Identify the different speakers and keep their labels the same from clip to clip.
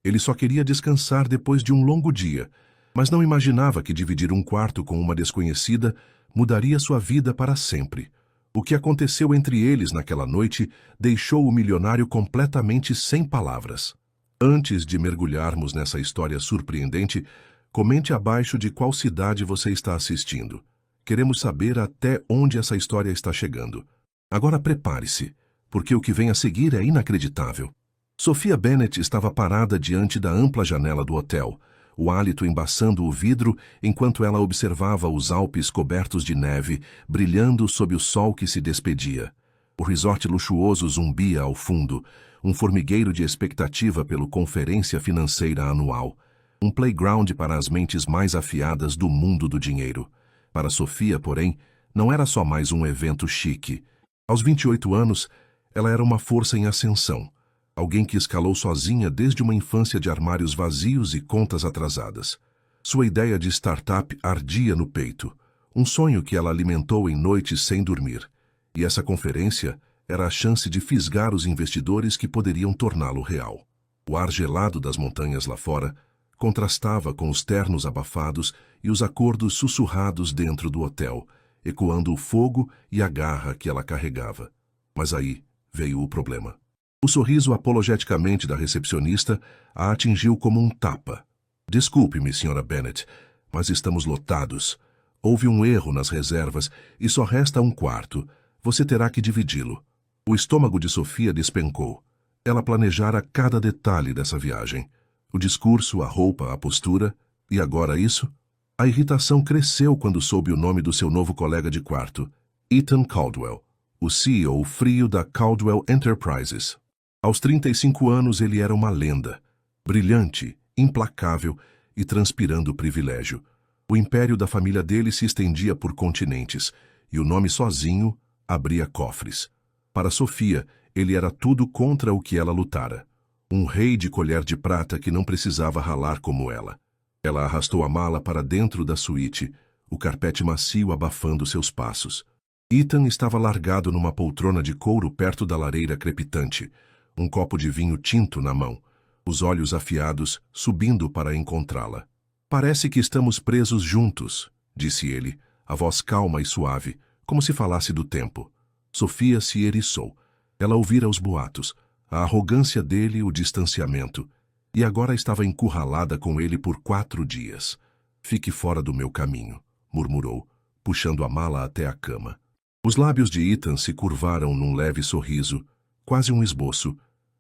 Speaker 1: Ele só queria descansar depois de um longo dia, mas não imaginava que dividir um quarto com uma desconhecida mudaria sua vida para sempre. O que aconteceu entre eles naquela noite deixou o milionário completamente sem palavras. Antes de mergulharmos nessa história surpreendente, comente abaixo de qual cidade você está assistindo. Queremos saber até onde essa história está chegando. Agora prepare-se, porque o que vem a seguir é inacreditável. Sophia Bennet estava parada diante da ampla janela do hotel, o hálito embaçando o vidro enquanto ela observava os Alpes cobertos de neve, brilhando sob o sol que se despedia. O resort luxuoso zumbia ao fundo, um formigueiro de expectativa pela Conferência Financeira Anual, um playground para as mentes mais afiadas do mundo do dinheiro. Para Sophia, porém, não era só mais um evento chique. Aos 28 anos, ela era uma força em ascensão, alguém que escalou sozinha desde uma infância de armários vazios e contas atrasadas. Sua ideia de startup ardia no peito, um sonho que ela alimentou em noites sem dormir. E essa conferência era a chance de fisgar os investidores que poderiam torná-lo real. O ar gelado das montanhas lá fora contrastava com os ternos abafados e os acordos sussurrados dentro do hotel, ecoando o fogo e a garra que ela carregava. Mas aí veio o problema. O sorriso apologeticamente da recepcionista a atingiu como um tapa. Desculpe-me, Sra. Bennet, mas estamos lotados. Houve um erro nas reservas e só resta um quarto. Você terá que dividi-lo. O estômago de Sophia despencou. Ela planejara cada detalhe dessa viagem. O discurso, a roupa, a postura, e agora isso? A irritação cresceu quando soube o nome do seu novo colega de quarto, Ethan Caldwell, o CEO frio da Caldwell Enterprises. Aos 35 anos ele era uma lenda, brilhante, implacável e transpirando privilégio. O império da família dele se estendia por continentes, e o nome sozinho abria cofres. Para Sophia, ele era tudo contra o que ela lutara. Um rei de colher de prata que não precisava ralar como ela. Ela arrastou a mala para dentro da suíte, o carpete macio abafando seus passos. Ethan estava largado numa poltrona de couro perto da lareira crepitante, um copo de vinho tinto na mão, os olhos afiados subindo para encontrá-la. Parece que estamos presos juntos, disse ele, a voz calma e suave, como se falasse do tempo. Sophia se eriçou. Ela ouvira os boatos, a arrogância dele, o distanciamento, e agora estava encurralada com ele por 4 dias. Fique fora do meu caminho, murmurou, puxando a mala até a cama. Os lábios de Ethan se curvaram num leve sorriso, quase um esboço,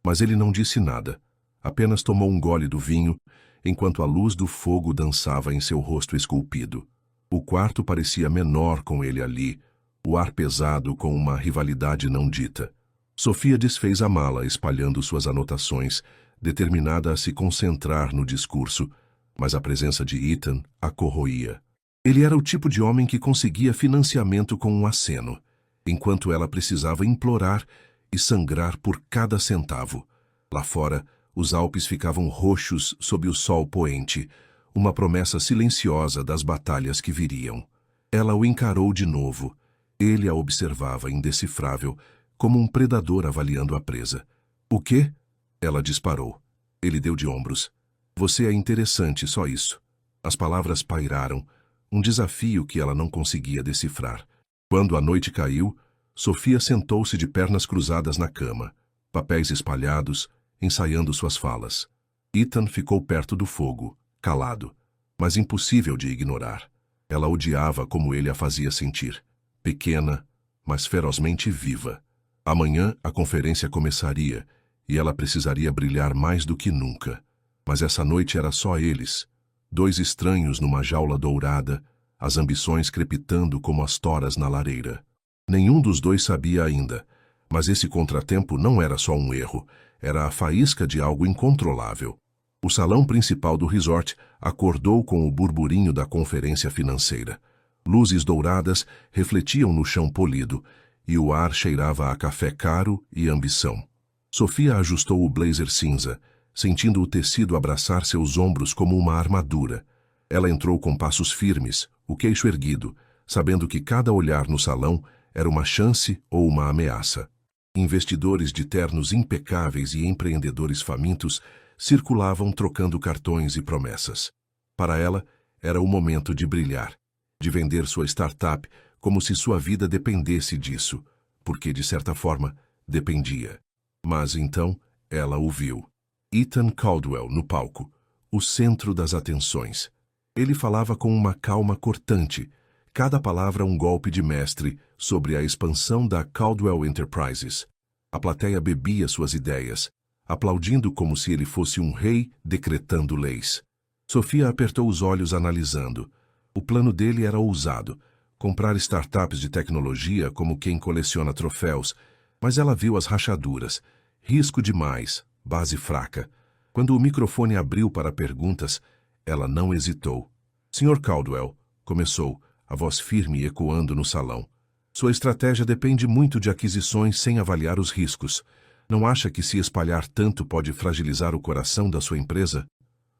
Speaker 1: mas ele não disse nada, apenas tomou um gole do vinho, enquanto a luz do fogo dançava em seu rosto esculpido. O quarto parecia menor com ele ali, o ar pesado com uma rivalidade não dita. Sophia desfez a mala, espalhando suas anotações, determinada a se concentrar no discurso, mas a presença de Ethan a corroía. Ele era o tipo de homem que conseguia financiamento com um aceno, enquanto ela precisava implorar e sangrar por cada centavo. Lá fora, os Alpes ficavam roxos sob o sol poente, uma promessa silenciosa das batalhas que viriam. Ela o encarou de novo. Ele a observava, indecifrável, como um predador avaliando a presa. O quê? Ela disparou. Ele deu de ombros. Você é interessante, só isso. As palavras pairaram, um desafio que ela não conseguia decifrar. Quando a noite caiu, Sophia sentou-se de pernas cruzadas na cama, papéis espalhados, ensaiando suas falas. Ethan ficou perto do fogo, calado, mas impossível de ignorar. Ela odiava como ele a fazia sentir. Pequena, mas ferozmente viva. Amanhã a conferência começaria, e ela precisaria brilhar mais do que nunca. Mas essa noite era só eles. 2 estranhos numa jaula dourada, as ambições crepitando como as toras na lareira. Nenhum dos dois sabia ainda, mas esse contratempo não era só um erro, era a faísca de algo incontrolável. O salão principal do resort acordou com o burburinho da conferência financeira. Luzes douradas refletiam no chão polido, e o ar cheirava a café caro e ambição. Sophia ajustou o blazer cinza, sentindo o tecido abraçar seus ombros como uma armadura. Ela entrou com passos firmes, o queixo erguido, sabendo que cada olhar no salão era uma chance ou uma ameaça. Investidores de ternos impecáveis e empreendedores famintos circulavam trocando cartões e promessas. Para ela, era o momento de brilhar, de vender sua startup como se sua vida dependesse disso, porque, de certa forma, dependia. Mas então, ela o viu. Ethan Caldwell no palco, o centro das atenções. Ele falava com uma calma cortante, cada palavra um golpe de mestre sobre a expansão da Caldwell Enterprises. A plateia bebia suas ideias, aplaudindo como se ele fosse um rei decretando leis. Sofia apertou os olhos analisando. O plano dele era ousado, comprar startups de tecnologia como quem coleciona troféus, mas ela viu as rachaduras. Risco demais, base fraca. Quando o microfone abriu para perguntas, ela não hesitou. Sr. Caldwell, começou, a voz firme ecoando no salão. Sua estratégia depende muito de aquisições sem avaliar os riscos. Não acha que se espalhar tanto pode fragilizar o coração da sua empresa?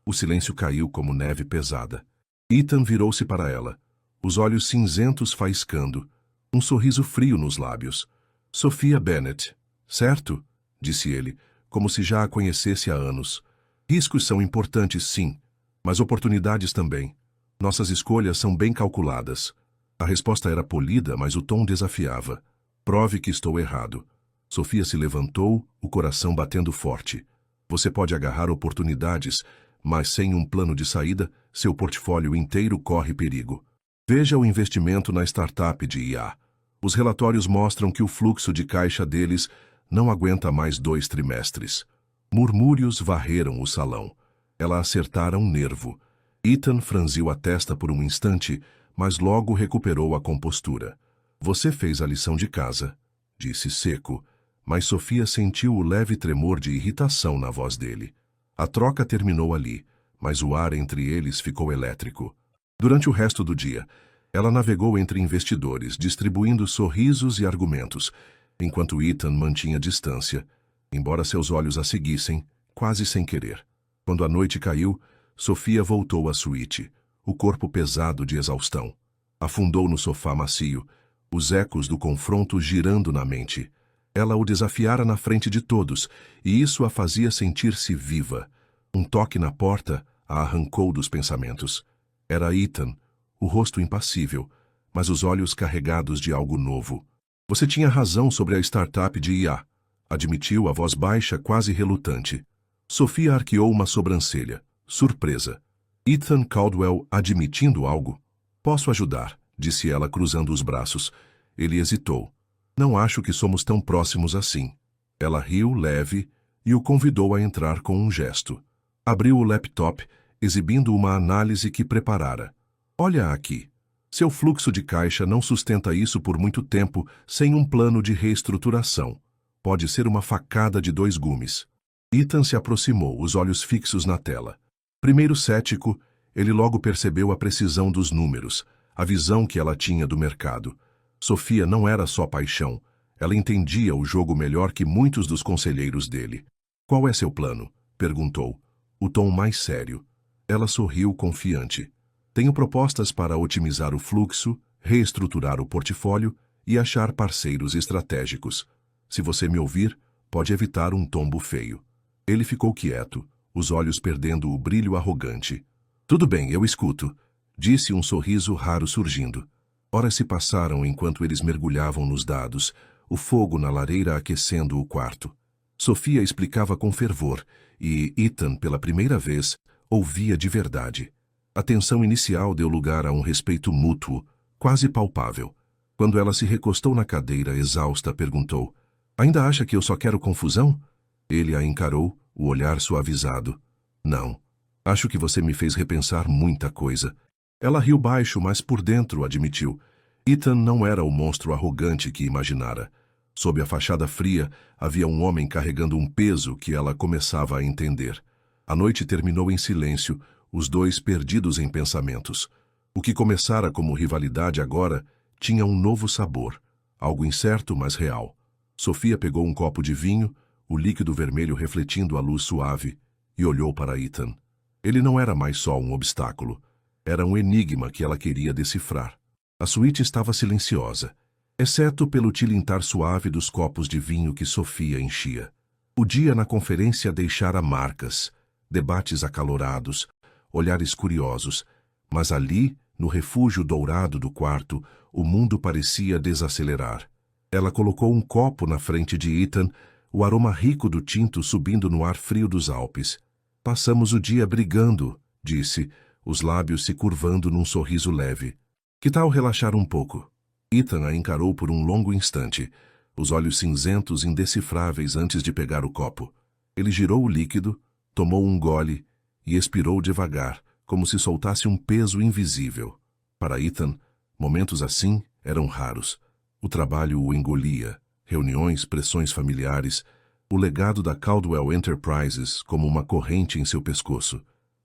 Speaker 1: O silêncio caiu como neve pesada. Ethan virou-se para ela, os olhos cinzentos faiscando, um sorriso frio nos lábios. Sophia Bennett, certo? Disse ele, como se já a conhecesse há anos. Riscos são importantes, sim, mas oportunidades também. Nossas escolhas são bem calculadas. A resposta era polida, mas o tom desafiava. Prove que estou errado. Sophia se levantou, o coração batendo forte. Você pode agarrar oportunidades, mas sem um plano de saída, seu portfólio inteiro corre perigo. Veja o investimento na startup de IA. Os relatórios mostram que o fluxo de caixa deles não aguenta mais 2 trimestres. Murmúrios varreram o salão. Ela acertara um nervo. Ethan franziu a testa por um instante, mas logo recuperou a compostura. Você fez a lição de casa, disse seco, mas Sophia sentiu o leve tremor de irritação na voz dele. A troca terminou ali, mas o ar entre eles ficou elétrico. Durante o resto do dia, ela navegou entre investidores, distribuindo sorrisos e argumentos, enquanto Ethan mantinha distância, embora seus olhos a seguissem, quase sem querer. Quando a noite caiu, Sophia voltou à suíte, o corpo pesado de exaustão. Afundou no sofá macio, os ecos do confronto girando na mente. Ela o desafiara na frente de todos, e isso a fazia sentir-se viva. Um toque na porta a arrancou dos pensamentos. Era Ethan, o rosto impassível, mas os olhos carregados de algo novo. Você tinha razão sobre a startup de IA, admitiu a voz baixa, quase relutante. Sophia arqueou uma sobrancelha, surpresa. Ethan Caldwell admitindo algo? Posso ajudar, disse ela cruzando os braços. Ele hesitou. Não acho que somos tão próximos assim. Ela riu leve e o convidou a entrar com um gesto. Abriu o laptop, exibindo uma análise que preparara. Olha aqui. Seu fluxo de caixa não sustenta isso por muito tempo sem um plano de reestruturação. Pode ser uma facada de 2 gumes. Ethan se aproximou, os olhos fixos na tela. Primeiro cético, ele logo percebeu a precisão dos números, a visão que ela tinha do mercado. Sophia não era só paixão, ela entendia o jogo melhor que muitos dos conselheiros dele. Qual é seu plano? Perguntou, o tom mais sério. Ela sorriu confiante. Tenho propostas para otimizar o fluxo, reestruturar o portfólio e achar parceiros estratégicos. Se você me ouvir, pode evitar um tombo feio. Ele ficou quieto, os olhos perdendo o brilho arrogante. Tudo bem, eu escuto, disse um sorriso raro surgindo. Horas se passaram enquanto eles mergulhavam nos dados, o fogo na lareira aquecendo o quarto. Sophia explicava com fervor, e Ethan, pela primeira vez, ouvia de verdade. A tensão inicial deu lugar a um respeito mútuo, quase palpável. Quando ela se recostou na cadeira, exausta, perguntou, ainda acha que eu só quero confusão? Ele a encarou, o olhar suavizado. Não. Acho que você me fez repensar muita coisa. Ela riu baixo, mas por dentro admitiu. Ethan não era o monstro arrogante que imaginara. Sob a fachada fria, havia um homem carregando um peso que ela começava a entender. A noite terminou em silêncio, os dois perdidos em pensamentos. O que começara como rivalidade agora tinha um novo sabor, algo incerto, mas real. Sophia pegou um copo de vinho, o líquido vermelho refletindo a luz suave, e olhou para Ethan. Ele não era mais só um obstáculo. Era um enigma que ela queria decifrar. A suíte estava silenciosa, exceto pelo tilintar suave dos copos de vinho que Sophia enchia. O dia na conferência deixara marcas. debates acalorados, olhares curiosos, mas ali, no refúgio dourado do quarto, o mundo parecia desacelerar. Ela colocou um copo na frente de Ethan, o aroma rico do tinto subindo no ar frio dos Alpes. Passamos o dia brigando, disse, os lábios se curvando num sorriso leve. Que tal relaxar um pouco? Ethan a encarou por um longo instante, os olhos cinzentos indecifráveis antes de pegar o copo. Ele girou o líquido, tomou um gole e expirou devagar, como se soltasse um peso invisível. Para Ethan, momentos assim eram raros. O trabalho o engolia, reuniões, pressões familiares, o legado da Caldwell Enterprises como uma corrente em seu pescoço.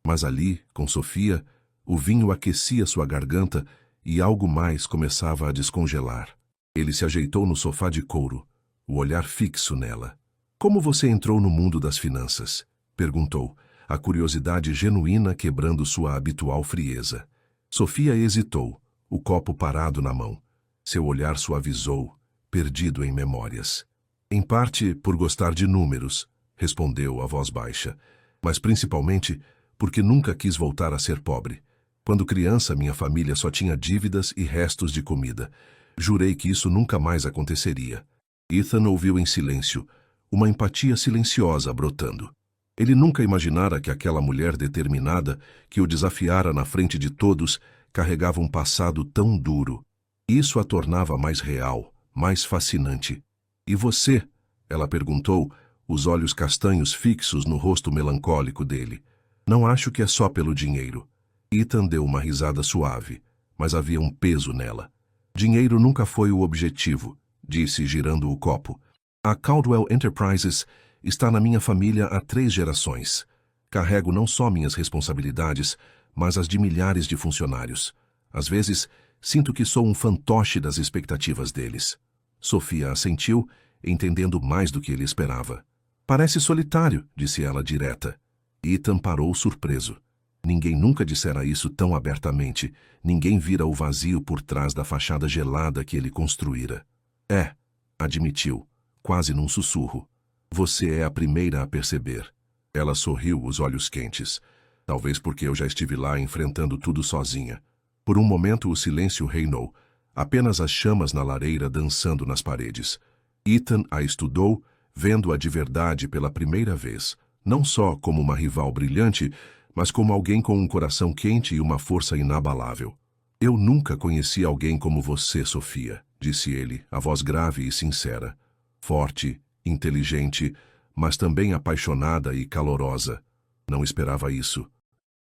Speaker 1: Mas ali, com Sofia, o vinho aquecia sua garganta e algo mais começava a descongelar. Ele se ajeitou no sofá de couro, o olhar fixo nela. Como você entrou no mundo das finanças? Perguntou, a curiosidade genuína quebrando sua habitual frieza. Sofia hesitou, o copo parado na mão. Seu olhar suavizou, perdido em memórias. Em parte por gostar de números, respondeu a voz baixa, mas principalmente porque nunca quis voltar a ser pobre. Quando criança, minha família só tinha dívidas e restos de comida. Jurei que isso nunca mais aconteceria. Ethan ouviu em silêncio, uma empatia silenciosa brotando. Ele nunca imaginara que aquela mulher determinada, que o desafiara na frente de todos, carregava um passado tão duro. Isso a tornava mais real, mais fascinante. E você? Ela perguntou, os olhos castanhos fixos no rosto melancólico dele. Não acho que é só pelo dinheiro. Ethan deu uma risada suave, mas havia um peso nela. Dinheiro nunca foi o objetivo, disse girando o copo. A Caldwell Enterprises está na minha família há 3 gerações. Carrego não só minhas responsabilidades, mas as de milhares de funcionários. Às vezes, sinto que sou um fantoche das expectativas deles. Sofia assentiu, entendendo mais do que ele esperava. Parece solitário, disse ela direta. Ethan parou surpreso. Ninguém nunca dissera isso tão abertamente. Ninguém vira o vazio por trás da fachada gelada que ele construíra. É, admitiu, quase num sussurro. Você é a primeira a perceber. Ela sorriu, os olhos quentes. Talvez porque eu já estive lá enfrentando tudo sozinha. Por um momento o silêncio reinou, apenas as chamas na lareira dançando nas paredes. Ethan a estudou, vendo-a de verdade pela primeira vez, não só como uma rival brilhante, mas como alguém com um coração quente e uma força inabalável. Eu nunca conheci alguém como você, Sofia, disse ele, a voz grave e sincera. Forte, inteligente, mas também apaixonada e calorosa. Não esperava isso.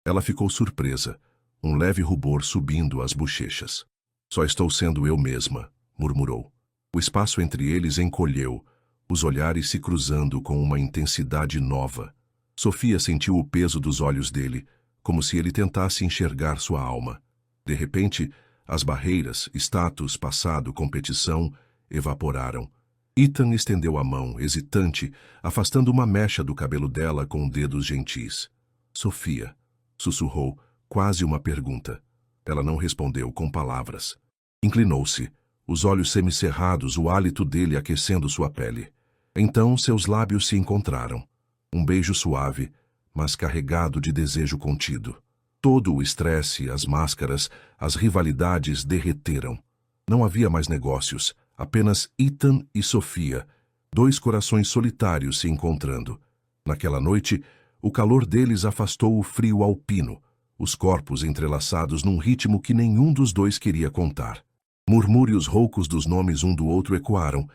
Speaker 1: Ela ficou surpresa, um leve rubor subindo as bochechas. Só estou sendo eu mesma, murmurou. O espaço entre eles encolheu, os olhares se cruzando com uma intensidade nova. Sofia sentiu o peso dos olhos dele, como se ele tentasse enxergar sua alma. De repente, as barreiras, status, passado, competição, evaporaram. Ethan estendeu a mão, hesitante, afastando uma mecha do cabelo dela com dedos gentis. Sofia, sussurrou, quase uma pergunta. Ela não respondeu com palavras. Inclinou-se, os olhos semicerrados, o hálito dele aquecendo sua pele. Então seus lábios se encontraram. Um beijo suave, mas carregado de desejo contido. Todo o estresse, as máscaras, as rivalidades derreteram. Não havia mais negócios, apenas Ethan e Sofia, 2 corações solitários se encontrando. Naquela noite, o calor deles afastou o frio alpino, os corpos entrelaçados num ritmo que nenhum dos dois queria contar. Murmúrios roucos dos nomes um do outro ecoaram,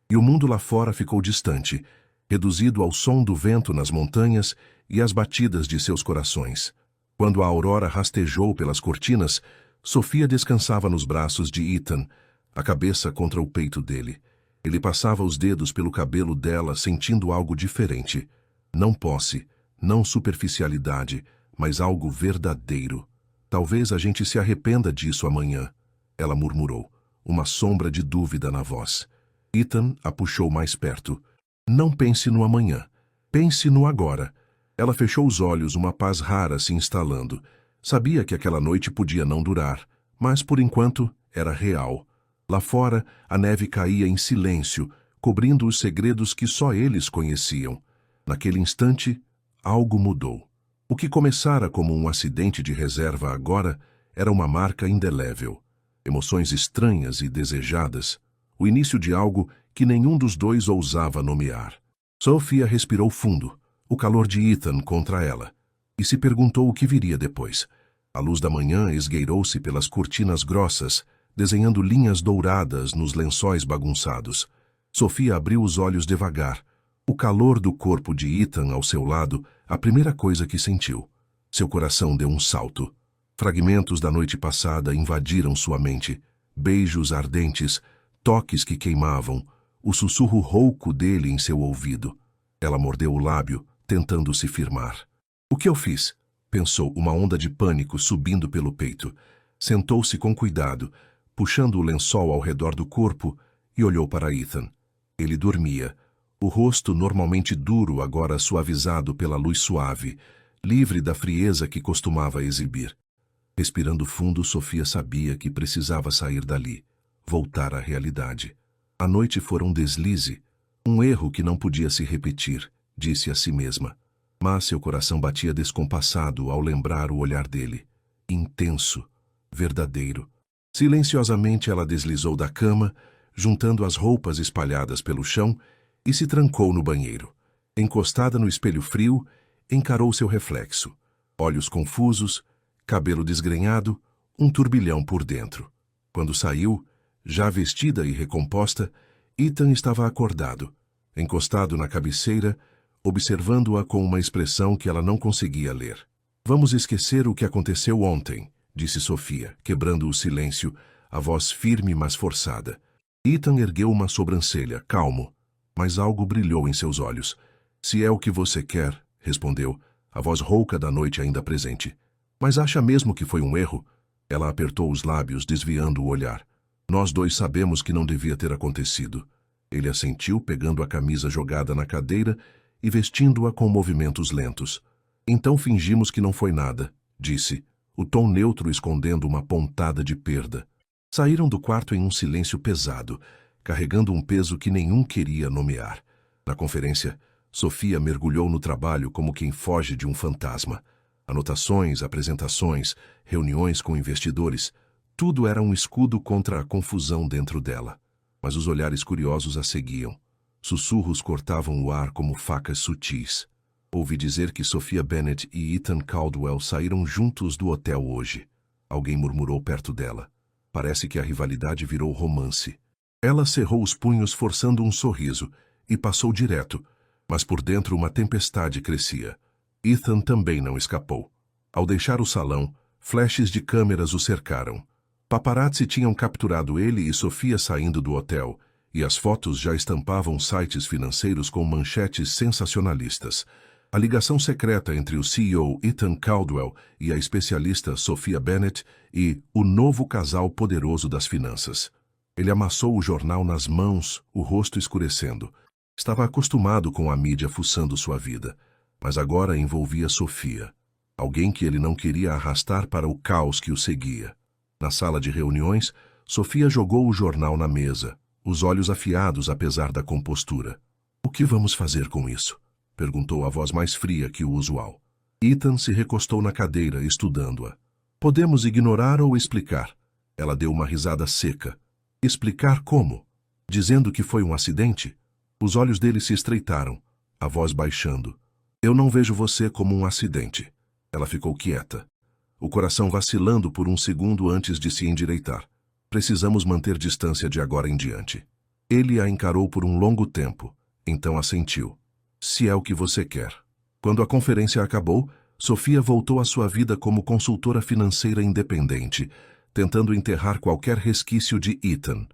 Speaker 1: e o mundo lá fora ficou distante, reduzido ao som do vento nas montanhas e às batidas de seus corações. Quando a aurora rastejou pelas cortinas, Sofia descansava nos braços de Ethan, a cabeça contra o peito dele. Ele passava os dedos pelo cabelo dela, sentindo algo diferente. Não posse, não superficialidade, mas algo verdadeiro. Talvez a gente se arrependa disso amanhã, ela murmurou, uma sombra de dúvida na voz. Ethan a puxou mais perto. Não pense no amanhã. Pense no agora. Ela fechou os olhos, uma paz rara se instalando. Sabia que aquela noite podia não durar, mas por enquanto era real. Lá fora, a neve caía em silêncio, cobrindo os segredos que só eles conheciam. Naquele instante, algo mudou. O que começara como um acidente de reserva agora era uma marca indelével. Emoções estranhas e desejadas, o início de algo que nenhum dos dois ousava nomear. Sophia respirou fundo, o calor de Ethan contra ela, e se perguntou o que viria depois. A luz da manhã esgueirou-se pelas cortinas grossas, desenhando linhas douradas nos lençóis bagunçados. Sophia abriu os olhos devagar. O calor do corpo de Ethan ao seu lado, a primeira coisa que sentiu. Seu coração deu um salto. Fragmentos da noite passada invadiram sua mente. Beijos ardentes, toques que queimavam, o sussurro rouco dele em seu ouvido. Ela mordeu o lábio, tentando se firmar. O que eu fiz? Pensou, uma onda de pânico subindo pelo peito. Sentou-se com cuidado, puxando o lençol ao redor do corpo, e olhou para Ethan. Ele dormia, o rosto normalmente duro agora suavizado pela luz suave, livre da frieza que costumava exibir. Respirando fundo, Sophia sabia que precisava sair dali, voltar à realidade. A noite fora um deslize, um erro que não podia se repetir, disse a si mesma. Mas seu coração batia descompassado ao lembrar o olhar dele. Intenso, verdadeiro. Silenciosamente ela deslizou da cama, juntando as roupas espalhadas pelo chão, e se trancou no banheiro. Encostada no espelho frio, encarou seu reflexo. Olhos confusos, cabelo desgrenhado, um turbilhão por dentro. Quando saiu, já vestida e recomposta, Ethan estava acordado, encostado na cabeceira, observando-a com uma expressão que ela não conseguia ler. Vamos esquecer o que aconteceu ontem, disse Sophia, quebrando o silêncio, a voz firme mas forçada. Ethan ergueu uma sobrancelha, calmo, mas algo brilhou em seus olhos. Se é o que você quer, respondeu, a voz rouca da noite ainda presente. Mas acha mesmo que foi um erro? Ela apertou os lábios, desviando o olhar. Nós dois sabemos que não devia ter acontecido. Ele assentiu, pegando a camisa jogada na cadeira e vestindo-a com movimentos lentos. Então fingimos que não foi nada, disse, o tom neutro escondendo uma pontada de perda. Saíram do quarto em um silêncio pesado, carregando um peso que nenhum queria nomear. Na conferência, Sophia mergulhou no trabalho como quem foge de um fantasma. Anotações, apresentações, reuniões com investidores, tudo era um escudo contra a confusão dentro dela. Mas os olhares curiosos a seguiam. Sussurros cortavam o ar como facas sutis. Ouvi dizer que Sophia Bennet e Ethan Caldwell saíram juntos do hotel hoje. Alguém murmurou perto dela. Parece que a rivalidade virou romance. Ela cerrou os punhos forçando um sorriso e passou direto, mas por dentro uma tempestade crescia. Ethan também não escapou. Ao deixar o salão, flashes de câmeras o cercaram. Paparazzi tinham capturado ele e Sophia saindo do hotel, e as fotos já estampavam sites financeiros com manchetes sensacionalistas. A ligação secreta entre o CEO Ethan Caldwell e a especialista Sophia Bennet e o novo casal poderoso das finanças. Ele amassou o jornal nas mãos, o rosto escurecendo. Estava acostumado com a mídia fuçando sua vida, mas agora envolvia Sophia, alguém que ele não queria arrastar para o caos que o seguia. Na sala de reuniões, Sophia jogou o jornal na mesa, os olhos afiados apesar da compostura. O que vamos fazer com isso? Perguntou a voz mais fria que o usual. Ethan se recostou na cadeira, estudando-a. Podemos ignorar ou explicar? Ela deu uma risada seca. Explicar como? Dizendo que foi um acidente? Os olhos dele se estreitaram, a voz baixando. Eu não vejo você como um acidente. Ela ficou quieta, o coração vacilando por um segundo antes de se endireitar. Precisamos manter distância de agora em diante. Ele a encarou por um longo tempo, então assentiu. Se é o que você quer. Quando a conferência acabou, Sophia voltou à sua vida como consultora financeira independente, tentando enterrar qualquer resquício de Ethan.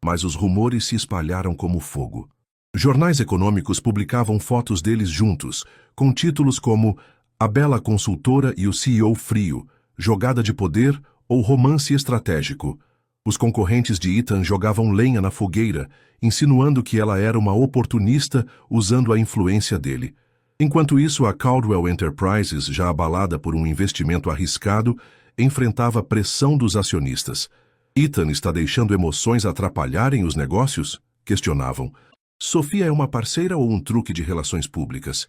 Speaker 1: Mas os rumores se espalharam como fogo. Jornais econômicos publicavam fotos deles juntos, com títulos como A Bela Consultora e o CEO Frio, Jogada de Poder ou Romance Estratégico. Os concorrentes de Ethan jogavam lenha na fogueira, insinuando que ela era uma oportunista usando a influência dele. Enquanto isso, a Caldwell Enterprises, já abalada por um investimento arriscado, enfrentava pressão dos acionistas. Ethan está deixando emoções atrapalharem os negócios? Questionavam. Sophia é uma parceira ou um truque de relações públicas?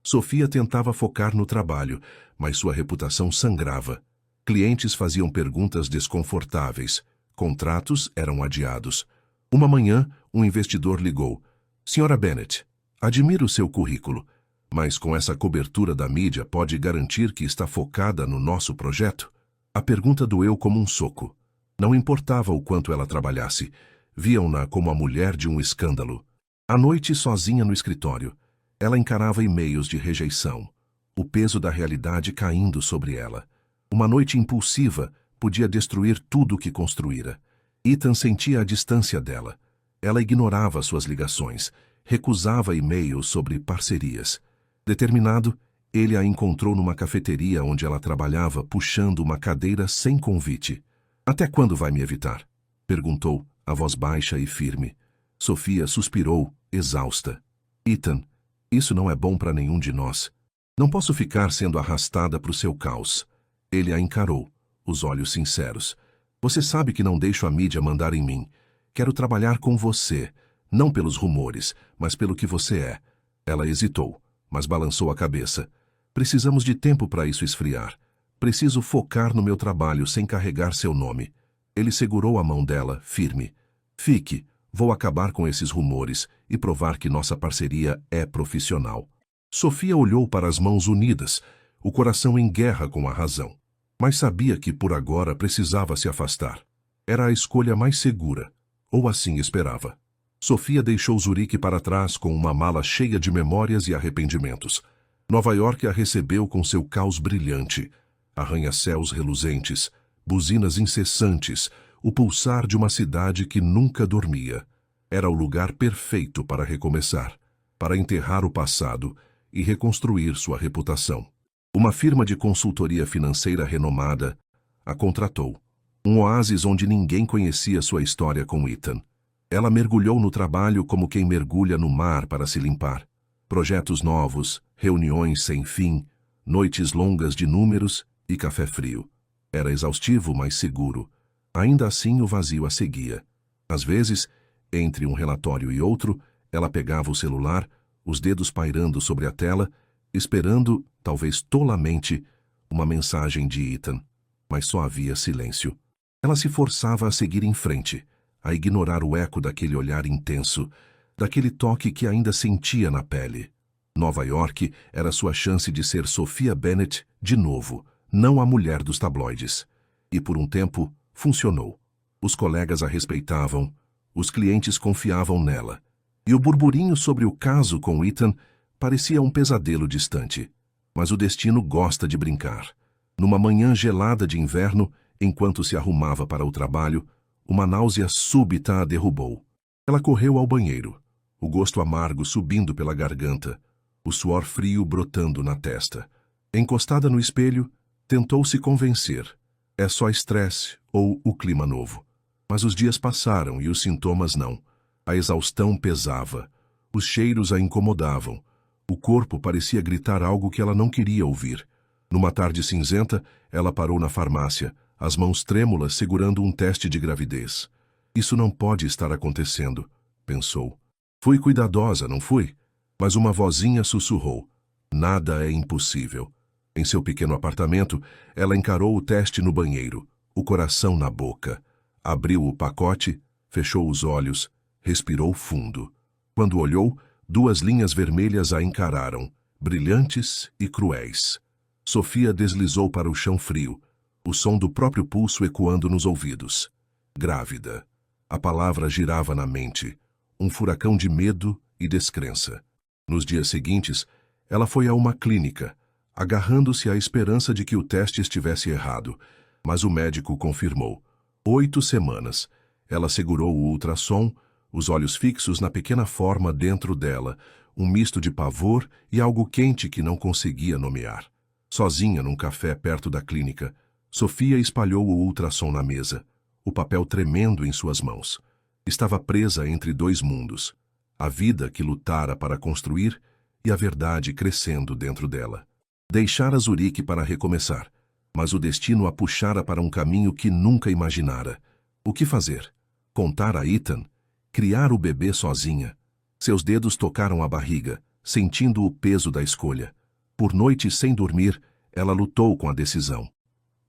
Speaker 1: Sofia tentava focar no trabalho, mas sua reputação sangrava. Clientes faziam perguntas desconfortáveis. Contratos eram adiados. Uma manhã, um investidor ligou. Senhora Bennett, admiro seu currículo, mas com essa cobertura da mídia pode garantir que está focada no nosso projeto? A pergunta doeu como um soco. Não importava o quanto ela trabalhasse. Viam-na como a mulher de um escândalo. À noite, sozinha no escritório, ela encarava e-mails de rejeição, o peso da realidade caindo sobre ela. Uma noite impulsiva podia destruir tudo o que construíra. Ethan sentia a distância dela. Ela ignorava suas ligações, recusava e-mails sobre parcerias. Determinado, ele a encontrou numa cafeteria onde ela trabalhava puxando uma cadeira sem convite. Até quando vai me evitar? Perguntou, a voz baixa e firme. Sofia suspirou, exausta. Ethan, isso não é bom para nenhum de nós. Não posso ficar sendo arrastada para o seu caos. Ele a encarou, os olhos sinceros. Você sabe que não deixo a mídia mandar em mim. Quero trabalhar com você, não pelos rumores, mas pelo que você é. Ela hesitou, mas balançou a cabeça. Precisamos de tempo para isso esfriar. Preciso focar no meu trabalho sem carregar seu nome. Ele segurou a mão dela, firme. Fique, vou acabar com esses rumores e provar que nossa parceria é profissional. Sofia olhou para as mãos unidas, o coração em guerra com a razão. Mas sabia que por agora precisava se afastar. Era a escolha mais segura, ou assim esperava. Sofia deixou Zurique para trás com uma mala cheia de memórias e arrependimentos. Nova York a recebeu com seu caos brilhante, arranha-céus reluzentes, buzinas incessantes, o pulsar de uma cidade que nunca dormia. Era o lugar perfeito para recomeçar, para enterrar o passado e reconstruir sua reputação. Uma firma de consultoria financeira renomada a contratou. Um oásis onde ninguém conhecia sua história com Ethan. Ela mergulhou no trabalho como quem mergulha no mar para se limpar. Projetos novos, reuniões sem fim, noites longas de números e café frio. Era exaustivo, mas seguro. Ainda assim, o vazio a seguia. Às vezes, entre um relatório e outro, ela pegava o celular, os dedos pairando sobre a tela, esperando, talvez tolamente, uma mensagem de Ethan. Mas só havia silêncio. Ela se forçava a seguir em frente, a ignorar o eco daquele olhar intenso, daquele toque que ainda sentia na pele. Nova York era sua chance de ser Sofia Bennett de novo, não a mulher dos tabloides. E por um tempo, funcionou. Os colegas a respeitavam, os clientes confiavam nela. E o burburinho sobre o caso com Ethan parecia um pesadelo distante. Mas o destino gosta de brincar. Numa manhã gelada de inverno, enquanto se arrumava para o trabalho, uma náusea súbita a derrubou. Ela correu ao banheiro, o gosto amargo subindo pela garganta, o suor frio brotando na testa. Encostada no espelho, tentou se convencer. É só estresse ou o clima novo. Mas os dias passaram e os sintomas não. A exaustão pesava. Os cheiros a incomodavam. O corpo parecia gritar algo que ela não queria ouvir. Numa tarde cinzenta, ela parou na farmácia, as mãos trêmulas segurando um teste de gravidez. Isso não pode estar acontecendo, pensou. Fui cuidadosa, não fui? Mas uma vozinha sussurrou. Nada é impossível. Em seu pequeno apartamento, ela encarou o teste no banheiro, o coração na boca. Abriu o pacote, fechou os olhos, respirou fundo. Quando olhou, 2 linhas vermelhas a encararam, brilhantes e cruéis. Sofia deslizou para o chão frio, o som do próprio pulso ecoando nos ouvidos. Grávida. A palavra girava na mente, um furacão de medo e descrença. Nos dias seguintes, ela foi a uma clínica, agarrando-se à esperança de que o teste estivesse errado, mas o médico confirmou. 8 semanas. Ela segurou o ultrassom, os olhos fixos na pequena forma dentro dela, um misto de pavor e algo quente que não conseguia nomear. Sozinha num café perto da clínica, Sofia espalhou o ultrassom na mesa, o papel tremendo em suas mãos. Estava presa entre 2 mundos, a vida que lutara para construir e a verdade crescendo dentro dela. Deixara Zurique para recomeçar, mas o destino a puxara para um caminho que nunca imaginara. O que fazer? Contar a Ethan? Criar o bebê sozinha? Seus dedos tocaram a barriga, sentindo o peso da escolha. Por noites sem dormir, ela lutou com a decisão.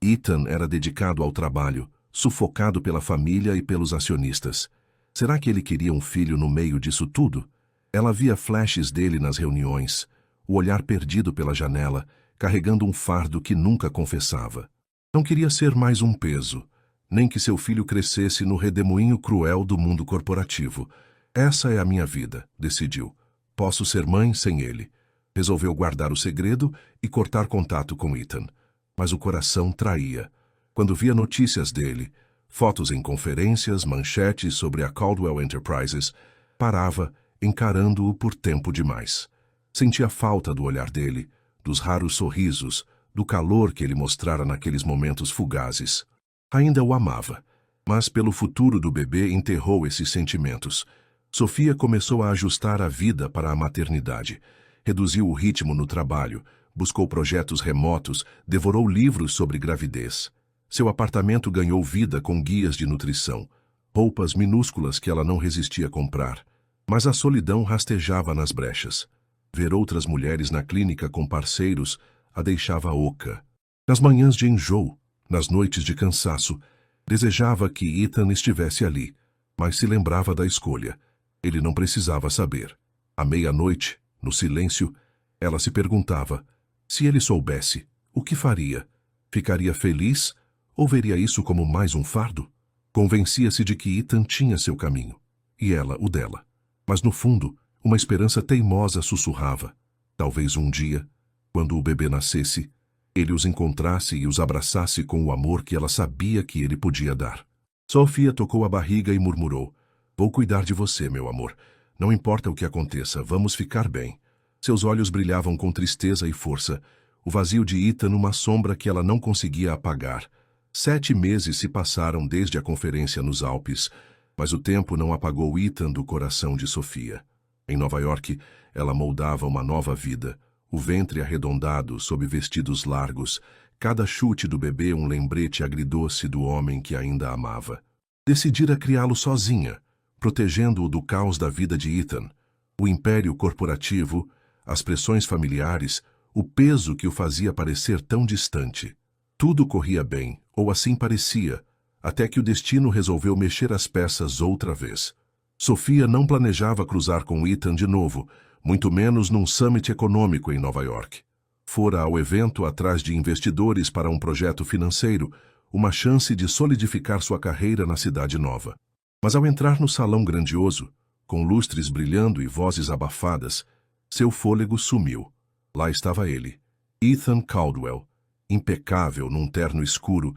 Speaker 1: Ethan era dedicado ao trabalho, sufocado pela família e pelos acionistas. Será que ele queria um filho no meio disso tudo? Ela via flashes dele nas reuniões, o olhar perdido pela janela, carregando um fardo que nunca confessava. Não queria ser mais um peso, nem que seu filho crescesse no redemoinho cruel do mundo corporativo. Essa é a minha vida, decidiu. Posso ser mãe sem ele. Resolveu guardar o segredo e cortar contato com Ethan. Mas o coração traía. Quando via notícias dele, fotos em conferências, manchetes sobre a Caldwell Enterprises, parava, encarando-o por tempo demais. Sentia falta do olhar dele, dos raros sorrisos, do calor que ele mostrara naqueles momentos fugazes. Ainda o amava, mas pelo futuro do bebê enterrou esses sentimentos. Sofia começou a ajustar a vida para a maternidade. Reduziu o ritmo no trabalho, buscou projetos remotos, devorou livros sobre gravidez. Seu apartamento ganhou vida com guias de nutrição, roupas minúsculas que ela não resistia a comprar. Mas a solidão rastejava nas brechas. Ver outras mulheres na clínica com parceiros a deixava oca. Nas manhãs de enjoo, nas noites de cansaço, desejava que Ethan estivesse ali, mas se lembrava da escolha. Ele não precisava saber. À meia-noite, no silêncio, ela se perguntava, se ele soubesse, o que faria? Ficaria feliz ou veria isso como mais um fardo? Convencia-se de que Ethan tinha seu caminho, e ela o dela. Mas no fundo, uma esperança teimosa sussurrava. Talvez um dia, quando o bebê nascesse, ele os encontrasse e os abraçasse com o amor que ela sabia que ele podia dar. Sofia tocou a barriga e murmurou, vou cuidar de você, meu amor. Não importa o que aconteça, vamos ficar bem. Seus olhos brilhavam com tristeza e força, o vazio de Ethan uma sombra que ela não conseguia apagar. 7 meses se passaram desde a conferência nos Alpes, mas o tempo não apagou Ethan do coração de Sofia. Em Nova York, ela moldava uma nova vida, o ventre arredondado sob vestidos largos, cada chute do bebê um lembrete agridoce do homem que ainda amava. Decidira criá-lo sozinha, protegendo-o do caos da vida de Ethan, o império corporativo, as pressões familiares, o peso que o fazia parecer tão distante. Tudo corria bem, ou assim parecia, até que o destino resolveu mexer as peças outra vez. Sofia não planejava cruzar com Ethan de novo, muito menos num summit econômico em Nova York. Fora ao evento atrás de investidores para um projeto financeiro, uma chance de solidificar sua carreira na cidade nova. Mas ao entrar no salão grandioso, com lustres brilhando e vozes abafadas, seu fôlego sumiu. Lá estava ele, Ethan Caldwell, impecável num terno escuro,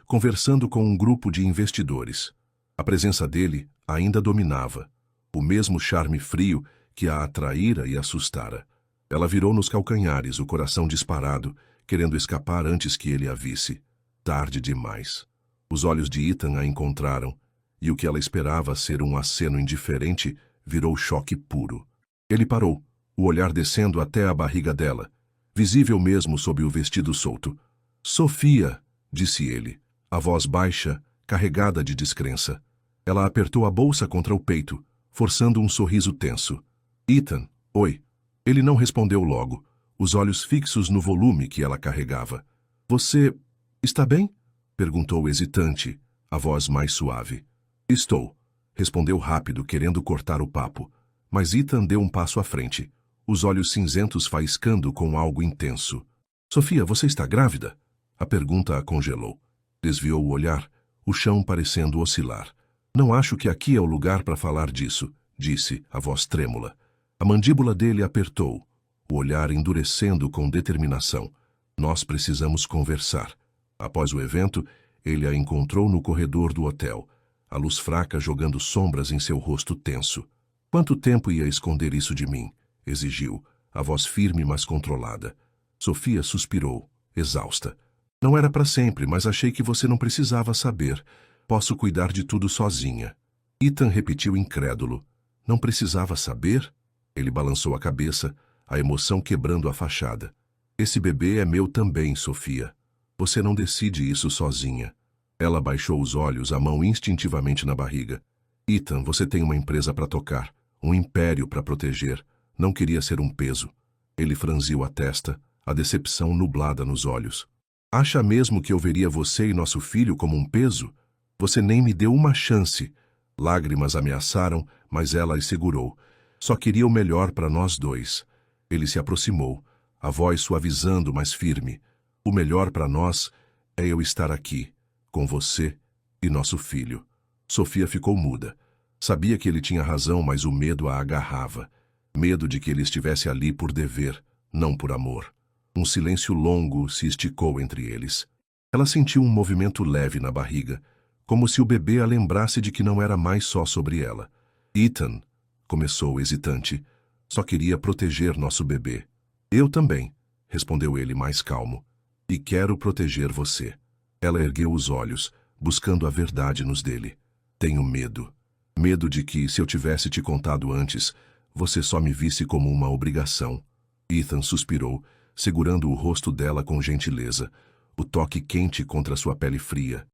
Speaker 1: conversando com um grupo de investidores. A presença dele ainda dominava, o mesmo charme frio que a atraíra e assustara. Ela virou nos calcanhares, o coração disparado, querendo escapar antes que ele a visse. Tarde demais. Os olhos de Ethan a encontraram, e o que ela esperava ser um aceno indiferente virou choque puro. Ele parou, o olhar descendo até a barriga dela, visível mesmo sob o vestido solto. Sofia, disse ele, a voz baixa, carregada de descrença. Ela apertou a bolsa contra o peito, forçando um sorriso tenso. Ethan, oi. Ele não respondeu logo, os olhos fixos no volume que ela carregava. Você está bem? Perguntou hesitante, a voz mais suave. Estou, respondeu rápido, querendo cortar o papo. Mas Ethan deu um passo à frente, os olhos cinzentos faiscando com algo intenso. Sofia, você está grávida? A pergunta a congelou. Desviou o olhar, o chão parecendo oscilar. Não acho que aqui é o lugar para falar disso, disse, a voz trêmula. A mandíbula dele apertou, o olhar endurecendo com determinação. Nós precisamos conversar. Após o evento, ele a encontrou no corredor do hotel, a luz fraca jogando sombras em seu rosto tenso. Quanto tempo ia esconder isso de mim? Exigiu, a voz firme mas controlada. Sofia suspirou, exausta. Não era para sempre, mas achei que você não precisava saber. Posso cuidar de tudo sozinha. Ethan repetiu incrédulo. Não precisava saber? Ele balançou a cabeça, a emoção quebrando a fachada. Esse bebê é meu também, Sofia. Você não decide isso sozinha. Ela baixou os olhos, a mão instintivamente na barriga. Ethan, você tem uma empresa para tocar, um império para proteger. Não queria ser um peso. Ele franziu a testa, a decepção nublada nos olhos. Acha mesmo que eu veria você e nosso filho como um peso? Você nem me deu uma chance. Lágrimas ameaçaram, mas ela as segurou. Só queria o melhor para nós dois. Ele se aproximou, a voz suavizando, mas firme. O melhor para nós é eu estar aqui, com você e nosso filho. Sofia ficou muda. Sabia que ele tinha razão, mas o medo a agarrava. Medo de que ele estivesse ali por dever, não por amor. Um silêncio longo se esticou entre eles. Ela sentiu um movimento leve na barriga, como se o bebê a lembrasse de que não era mais só sobre ela. Ethan, começou hesitante, só queria proteger nosso bebê. Eu também, respondeu ele mais calmo. E quero proteger você. Ela ergueu os olhos, buscando a verdade nos dele. Tenho medo. Medo de que, se eu tivesse te contado antes, você só me visse como uma obrigação. Ethan suspirou, segurando o rosto dela com gentileza, o toque quente contra sua pele fria.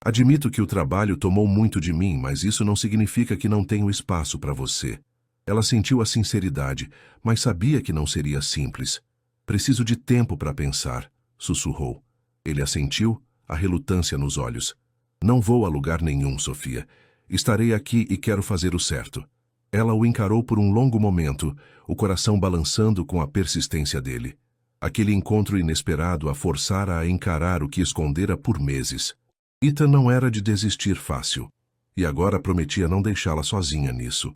Speaker 1: Admito que o trabalho tomou muito de mim, mas isso não significa que não tenho espaço para você. Ela sentiu a sinceridade, mas sabia que não seria simples. Preciso de tempo para pensar, sussurrou. Ele assentiu, a relutância nos olhos. Não vou a lugar nenhum, Sofia. Estarei aqui e quero fazer o certo. Ela o encarou por um longo momento, o coração balançando com a persistência dele. Aquele encontro inesperado a forçara a encarar o que escondera por meses. Ethan não era de desistir fácil, e agora prometia não deixá-la sozinha nisso.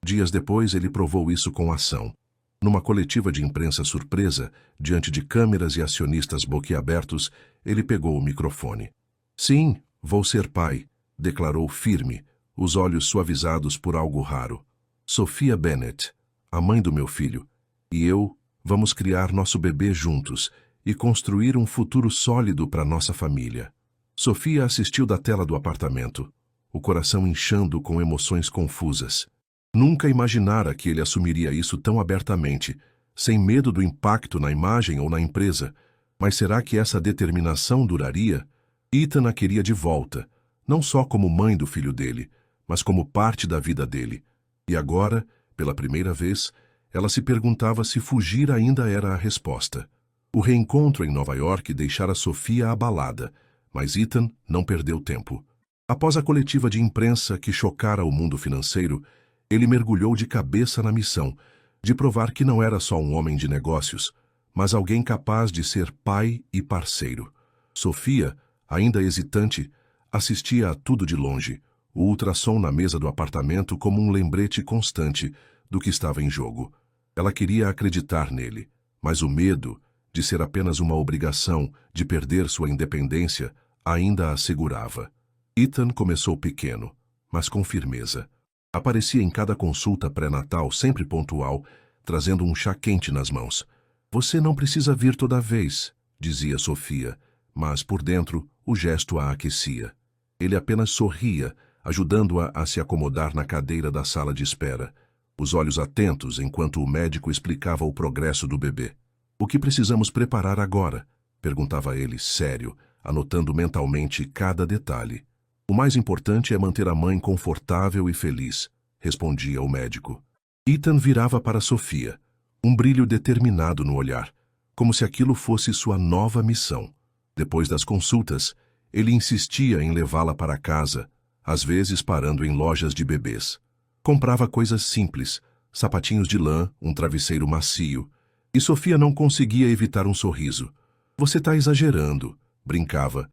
Speaker 1: Dias depois ele provou isso com ação. Numa coletiva de imprensa surpresa, diante de câmeras e acionistas boquiabertos, ele pegou o microfone. Sim, vou ser pai, declarou firme, os olhos suavizados por algo raro. Sophia Bennett, a mãe do meu filho, e eu vamos criar nosso bebê juntos e construir um futuro sólido para nossa família. Sophia assistiu da tela do apartamento, o coração inchando com emoções confusas. Nunca imaginara que ele assumiria isso tão abertamente, sem medo do impacto na imagem ou na empresa. Mas será que essa determinação duraria? Ethan a queria de volta, não só como mãe do filho dele, mas como parte da vida dele. E agora, pela primeira vez, ela se perguntava se fugir ainda era a resposta. O reencontro em Nova York deixara Sophia abalada, mas Ethan não perdeu tempo. Após a coletiva de imprensa que chocara o mundo financeiro, ele mergulhou de cabeça na missão, de provar que não era só um homem de negócios, mas alguém capaz de ser pai e parceiro. Sophia, ainda hesitante, assistia a tudo de longe, o ultrassom na mesa do apartamento como um lembrete constante do que estava em jogo. Ela queria acreditar nele, mas o medo de ser apenas uma obrigação, de perder sua independência, ainda a segurava. Ethan começou pequeno, mas com firmeza. Aparecia em cada consulta pré-natal, sempre pontual, trazendo um chá quente nas mãos. Você não precisa vir toda vez, dizia Sophia, mas por dentro o gesto a aquecia. Ele apenas sorria, ajudando-a a se acomodar na cadeira da sala de espera, os olhos atentos enquanto o médico explicava o progresso do bebê. O que precisamos preparar agora? Perguntava ele, sério, anotando mentalmente cada detalhe. O mais importante é manter a mãe confortável e feliz, respondia o médico. Ethan virava para Sophia, um brilho determinado no olhar, como se aquilo fosse sua nova missão. Depois das consultas, ele insistia em levá-la para casa, às vezes parando em lojas de bebês. Comprava coisas simples, sapatinhos de lã, um travesseiro macio, e Sophia não conseguia evitar um sorriso. Você está exagerando, brincava,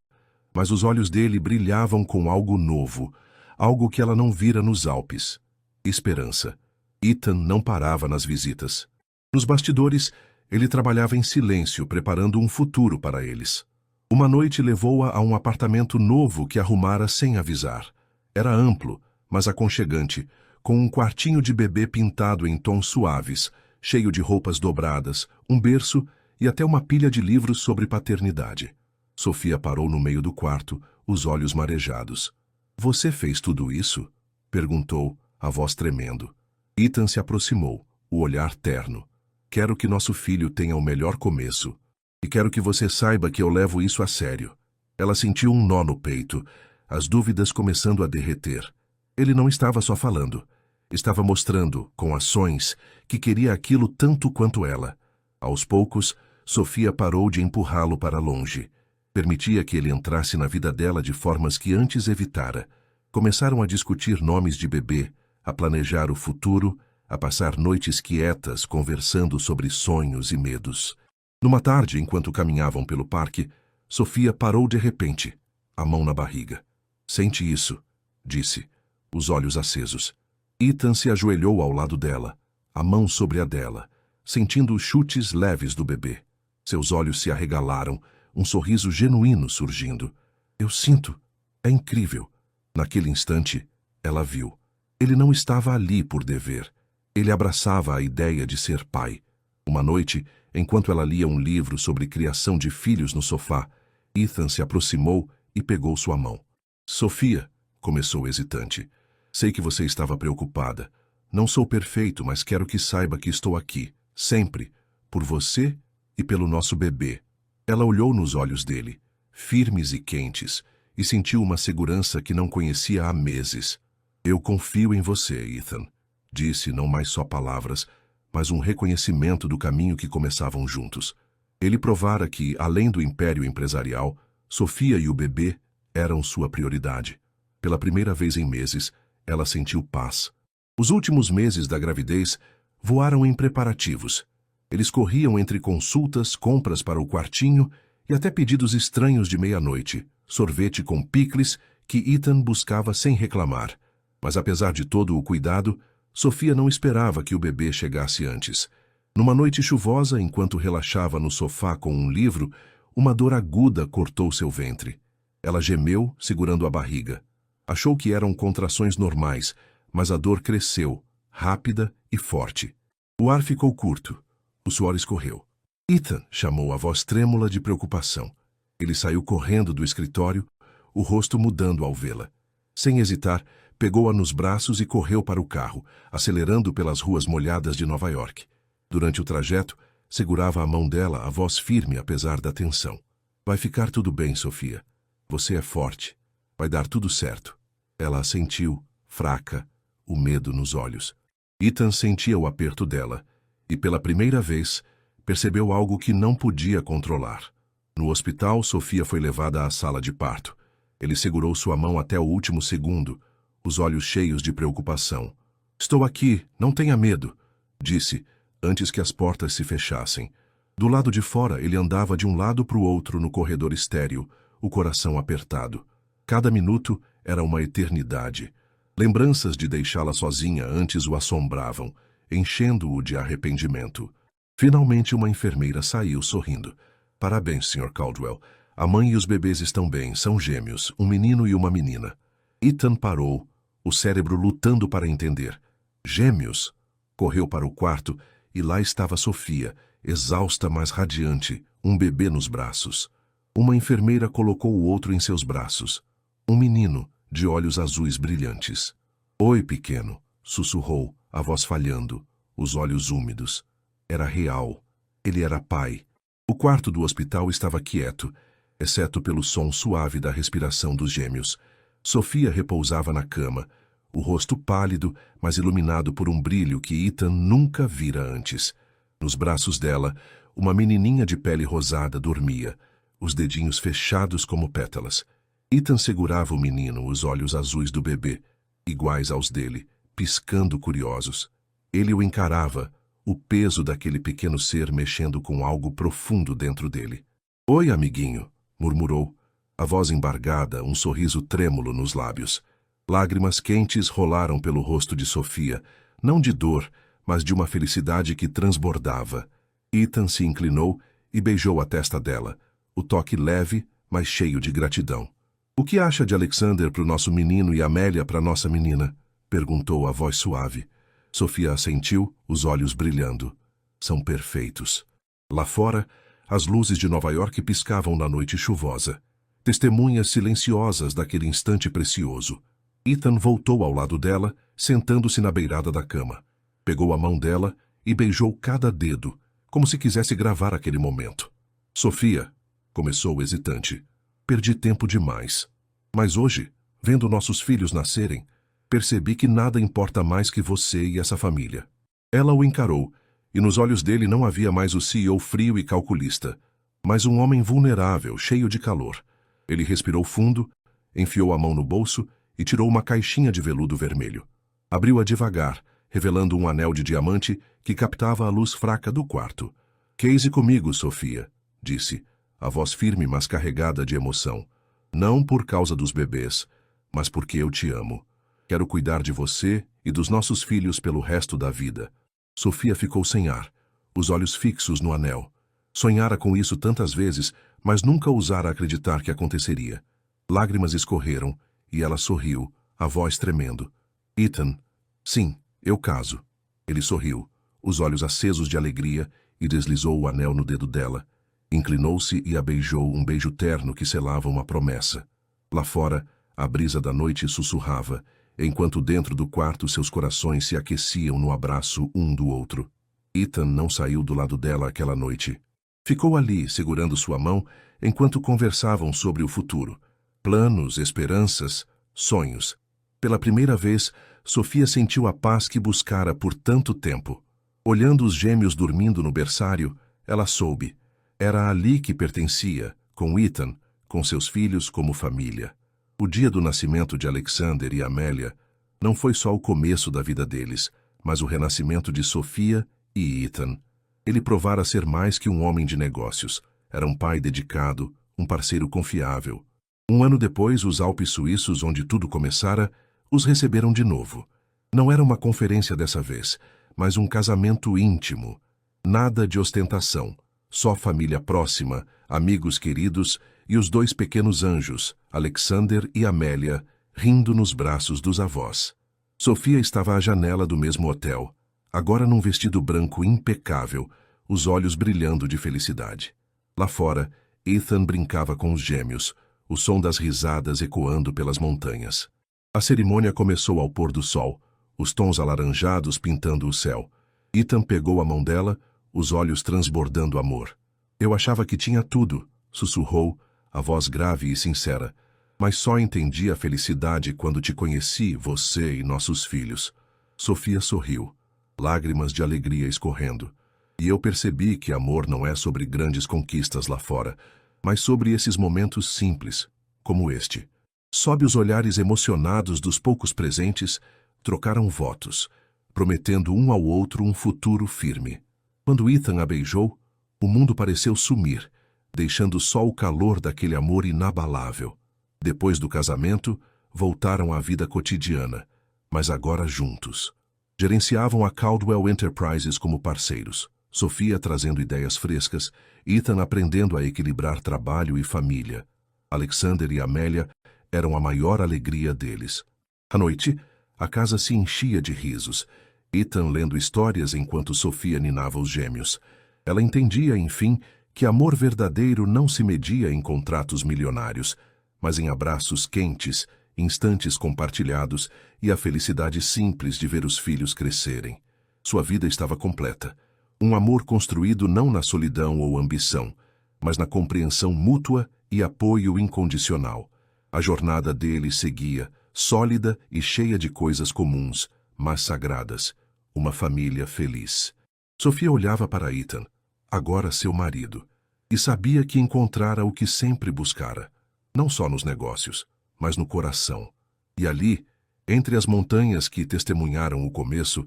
Speaker 1: mas os olhos dele brilhavam com algo novo, algo que ela não vira nos Alpes. Esperança. Ethan não parava nas visitas. Nos bastidores, ele trabalhava em silêncio, preparando um futuro para eles. Uma noite levou-a a um apartamento novo que arrumara sem avisar. Era amplo, mas aconchegante, com um quartinho de bebê pintado em tons suaves, cheio de roupas dobradas, um berço e até uma pilha de livros sobre paternidade. Sophia parou no meio do quarto, os olhos marejados. Você fez tudo isso? Perguntou, a voz tremendo. Ethan se aproximou, o olhar terno. Quero que nosso filho tenha o melhor começo. E quero que você saiba que eu levo isso a sério. Ela sentiu um nó no peito, as dúvidas começando a derreter. Ele não estava só falando. Estava mostrando, com ações, que queria aquilo tanto quanto ela. Aos poucos, Sofia parou de empurrá-lo para longe. Permitia que ele entrasse na vida dela de formas que antes evitara. Começaram a discutir nomes de bebê, a planejar o futuro, a passar noites quietas conversando sobre sonhos e medos. Numa tarde, enquanto caminhavam pelo parque, Sofia parou de repente, a mão na barriga. "Sente isso", disse, os olhos acesos. Ethan se ajoelhou ao lado dela, a mão sobre a dela, sentindo os chutes leves do bebê. Seus olhos se arregalaram, um sorriso genuíno surgindo. "Eu sinto. É incrível." Naquele instante, ela viu. Ele não estava ali por dever. Ele abraçava a ideia de ser pai. Uma noite, enquanto ela lia um livro sobre criação de filhos no sofá, Ethan se aproximou e pegou sua mão. "Sofia", começou hesitante, "sei que você estava preocupada. Não sou perfeito, mas quero que saiba que estou aqui, sempre, por você e pelo nosso bebê." Ela olhou nos olhos dele, firmes e quentes, e sentiu uma segurança que não conhecia há meses. "Eu confio em você, Ethan", disse, não mais só palavras, mas um reconhecimento do caminho que começavam juntos. Ele provara que, além do império empresarial, Sofia e o bebê eram sua prioridade. Pela primeira vez em meses, ela sentiu paz. Os últimos meses da gravidez voaram em preparativos. Eles corriam entre consultas, compras para o quartinho e até pedidos estranhos de meia-noite, sorvete com picles que Ethan buscava sem reclamar. Mas apesar de todo o cuidado, Sofia não esperava que o bebê chegasse antes. Numa noite chuvosa, enquanto relaxava no sofá com um livro, uma dor aguda cortou seu ventre. Ela gemeu, segurando a barriga. Achou que eram contrações normais, mas a dor cresceu, rápida e forte. O ar ficou curto. O suor escorreu. "Ethan", chamou a voz trêmula de preocupação. Ele saiu correndo do escritório, o rosto mudando ao vê-la. Sem hesitar, pegou-a nos braços e correu para o carro, acelerando pelas ruas molhadas de Nova York. Durante o trajeto, segurava a mão dela, a voz firme apesar da tensão. "Vai ficar tudo bem, Sofia. Você é forte. Vai dar tudo certo." Ela assentiu, fraca, o medo nos olhos. Ethan sentia o aperto dela, e pela primeira vez, percebeu algo que não podia controlar. No hospital, Sofia foi levada à sala de parto. Ele segurou sua mão até o último segundo, os olhos cheios de preocupação. "Estou aqui, não tenha medo", disse, antes que as portas se fechassem. Do lado de fora, ele andava de um lado para o outro no corredor estéril, o coração apertado. Cada minuto era uma eternidade. Lembranças de deixá-la sozinha antes o assombravam, enchendo-o de arrependimento. Finalmente, uma enfermeira saiu sorrindo. "Parabéns, Sr. Caldwell. A mãe e os bebês estão bem, são gêmeos, um menino e uma menina." Ethan parou, o cérebro lutando para entender. "Gêmeos?" Correu para o quarto e lá estava Sofia, exausta mas radiante, um bebê nos braços. Uma enfermeira colocou o outro em seus braços. Um menino, de olhos azuis brilhantes. "Oi, pequeno", sussurrou, a voz falhando, os olhos úmidos. Era real. Ele era pai. O quarto do hospital estava quieto, exceto pelo som suave da respiração dos gêmeos. Sofia repousava na cama, o rosto pálido, mas iluminado por um brilho que Ethan nunca vira antes. Nos braços dela, uma menininha de pele rosada dormia, os dedinhos fechados como pétalas. Ethan segurava o menino, os olhos azuis do bebê, iguais aos dele, piscando curiosos. Ele o encarava, o peso daquele pequeno ser mexendo com algo profundo dentro dele. "Oi, amiguinho", murmurou, a voz embargada, um sorriso trêmulo nos lábios. Lágrimas quentes rolaram pelo rosto de Sofia, não de dor, mas de uma felicidade que transbordava. Ethan se inclinou e beijou a testa dela, o toque leve, mas cheio de gratidão. "O que acha de Alexander para o nosso menino e Amélia para nossa menina?" perguntou a voz suave. Sofia assentiu, os olhos brilhando. "São perfeitos." Lá fora, as luzes de Nova York piscavam na noite chuvosa, testemunhas silenciosas daquele instante precioso. Ethan voltou ao lado dela, sentando-se na beirada da cama. Pegou a mão dela e beijou cada dedo, como se quisesse gravar aquele momento. "Sofia", começou hesitante, "perdi tempo demais. Mas hoje, vendo nossos filhos nascerem, Percebi que nada importa mais que você e essa família. Ela o encarou, e nos olhos dele não havia mais o CEO frio e calculista, mas um homem vulnerável, cheio de calor. Ele respirou fundo, enfiou a mão no bolso e tirou uma caixinha de veludo vermelho. Abriu-a devagar, revelando um anel de diamante que captava a luz fraca do quarto. "Case comigo, Sofia", disse, a voz firme mas carregada de emoção. "Não por causa dos bebês, mas porque eu te amo. Quero cuidar de você e dos nossos filhos pelo resto da vida." Sofia ficou sem ar, os olhos fixos no anel. Sonhara com isso tantas vezes, mas nunca ousara acreditar que aconteceria. Lágrimas escorreram e ela sorriu, a voz tremendo. "Ethan, sim, eu caso." Ele sorriu, os olhos acesos de alegria, e deslizou o anel no dedo dela. Inclinou-se e a beijou, um beijo terno que selava uma promessa. Lá fora, a brisa da noite sussurrava, enquanto dentro do quarto seus corações se aqueciam no abraço um do outro. Ethan não saiu do lado dela aquela noite. Ficou ali, segurando sua mão, enquanto conversavam sobre o futuro. Planos, esperanças, sonhos. Pela primeira vez, Sofia sentiu a paz que buscara por tanto tempo. Olhando os gêmeos dormindo no berçário, ela soube. Era ali que pertencia, com Ethan, com seus filhos como família. O dia do nascimento de Alexander e Amélia não foi só o começo da vida deles, mas o renascimento de Sofia e Ethan. Ele provara ser mais que um homem de negócios. Era um pai dedicado, um parceiro confiável. Um ano depois, os Alpes suíços, onde tudo começara, os receberam de novo. Não era uma conferência dessa vez, mas um casamento íntimo. Nada de ostentação, só família próxima, amigos queridos e os dois pequenos anjos, Alexander e Amélia, rindo nos braços dos avós. Sofia estava à janela do mesmo hotel, agora num vestido branco impecável, os olhos brilhando de felicidade. Lá fora, Ethan brincava com os gêmeos, o som das risadas ecoando pelas montanhas. A cerimônia começou ao pôr do sol, os tons alaranjados pintando o céu. Ethan pegou a mão dela, os olhos transbordando amor. "Eu achava que tinha tudo", sussurrou, a voz grave e sincera. "Mas só entendi a felicidade quando te conheci, você e nossos filhos." Sofia sorriu, lágrimas de alegria escorrendo. "E eu percebi que amor não é sobre grandes conquistas lá fora, mas sobre esses momentos simples, como este." Sob os olhares emocionados dos poucos presentes, trocaram votos, prometendo um ao outro um futuro firme. Quando Ethan a beijou, o mundo pareceu sumir, deixando só o calor daquele amor inabalável. Depois do casamento, voltaram à vida cotidiana, mas agora juntos. Gerenciavam a Caldwell Enterprises como parceiros, Sofia trazendo ideias frescas, Ethan aprendendo a equilibrar trabalho e família. Alexander e Amélia eram a maior alegria deles. À noite, a casa se enchia de risos, Ethan lendo histórias enquanto Sofia ninava os gêmeos. Ela entendia, enfim, que amor verdadeiro não se media em contratos milionários, mas em abraços quentes, instantes compartilhados e a felicidade simples de ver os filhos crescerem. Sua vida estava completa. Um amor construído não na solidão ou ambição, mas na compreensão mútua e apoio incondicional. A jornada deles seguia, sólida e cheia de coisas comuns, mas sagradas. Uma família feliz. Sofia olhava para Ethan, agora seu marido, e sabia que encontrara o que sempre buscara, não só nos negócios, mas no coração. E ali, entre as montanhas que testemunharam o começo,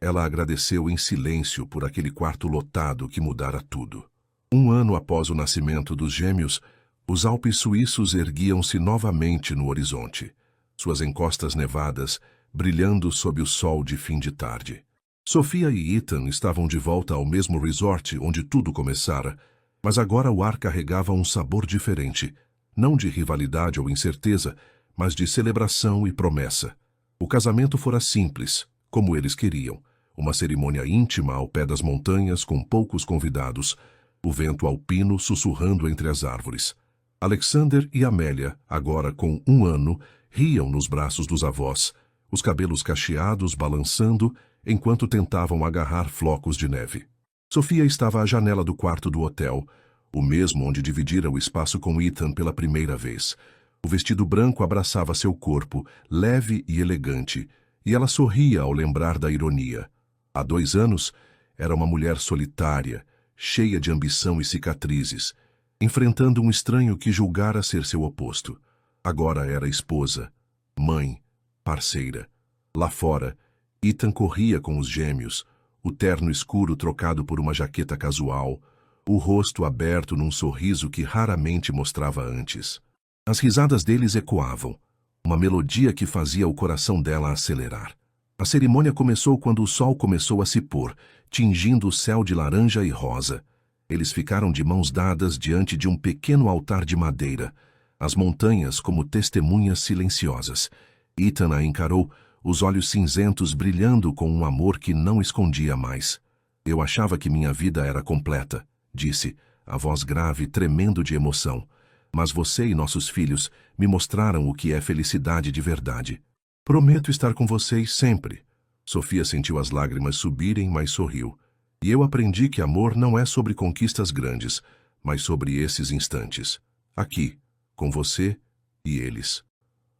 Speaker 1: ela agradeceu em silêncio por aquele quarto lotado que mudara tudo. Um ano após o nascimento dos gêmeos, os Alpes suíços erguiam-se novamente no horizonte, suas encostas nevadas brilhando sob o sol de fim de tarde. Sofia e Ethan estavam de volta ao mesmo resort onde tudo começara, mas agora o ar carregava um sabor diferente, não de rivalidade ou incerteza, mas de celebração e promessa. O casamento fora simples, como eles queriam, uma cerimônia íntima ao pé das montanhas com poucos convidados, o vento alpino sussurrando entre as árvores. Alexander e Amélia, agora com 1 ano, riam nos braços dos avós, os cabelos cacheados balançando enquanto tentavam agarrar flocos de neve. Sofia estava à janela do quarto do hotel, o mesmo onde dividira o espaço com Ethan pela primeira vez. O vestido branco abraçava seu corpo, leve e elegante, e ela sorria ao lembrar da ironia. Há 2 anos, era uma mulher solitária, cheia de ambição e cicatrizes, enfrentando um estranho que julgara ser seu oposto. Agora era esposa, mãe, parceira. Lá fora, Ethan corria com os gêmeos, o terno escuro trocado por uma jaqueta casual, o rosto aberto num sorriso que raramente mostrava antes. As risadas deles ecoavam, uma melodia que fazia o coração dela acelerar. A cerimônia começou quando o sol começou a se pôr, tingindo o céu de laranja e rosa. Eles ficaram de mãos dadas diante de um pequeno altar de madeira, as montanhas como testemunhas silenciosas. Ethan a encarou, os olhos cinzentos brilhando com um amor que não escondia mais. Eu achava que minha vida era completa, disse, a voz grave tremendo de emoção. Mas você e nossos filhos me mostraram o que é felicidade de verdade. Prometo estar com vocês sempre. Sofia sentiu as lágrimas subirem, mas sorriu. E eu aprendi que amor não é sobre conquistas grandes, mas sobre esses instantes. Aqui, com você e eles.